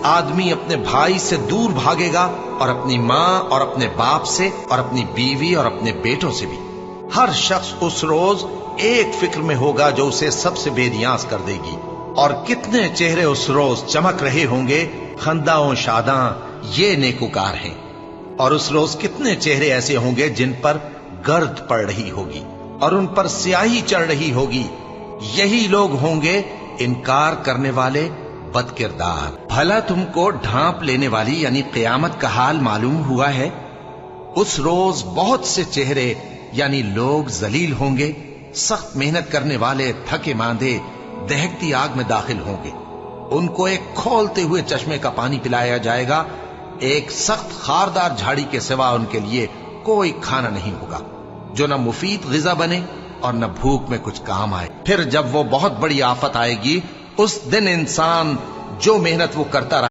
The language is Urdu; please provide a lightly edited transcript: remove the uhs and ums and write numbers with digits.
آدمی اپنے بھائی سے دور بھاگے گا اور اپنی ماں اور اپنے باپ سے اور اپنی بیوی اور اپنے بیٹوں سے بھی۔ ہر شخص اس روز ایک فکر میں ہوگا جو اسے سب سے بے نیاز کر دے گی۔ اور کتنے چہرے اس روز چمک رہے ہوں گے، خنداں و شاداں یہ نیکوکار ہیں۔ اور اس روز کتنے چہرے ایسے ہوں گے جن پر گرد پڑ رہی ہوگی اور ان پر سیاہی چڑھ رہی ہوگی، یہی لوگ ہوں گے انکار کرنے والے بد کردار۔ بھلا تم کو ڈھانپ لینے والی یعنی قیامت کا حال معلوم ہوا ہے؟ اس روز بہت سے چہرے یعنی لوگ ذلیل ہوں گے، سخت محنت کرنے والے تھکے ماندے دہکتی آگ میں داخل ہوں گے۔ ان کو ایک کھولتے ہوئے چشمے کا پانی پلایا جائے گا، ایک سخت خاردار جھاڑی کے سوا ان کے لیے کوئی کھانا نہیں ہوگا جو نہ مفید غذا بنے اور نہ بھوک میں کچھ کام آئے۔ پھر جب وہ بہت بڑی آفت آئے گی، اس دن انسان جو محنت وہ کرتا رہا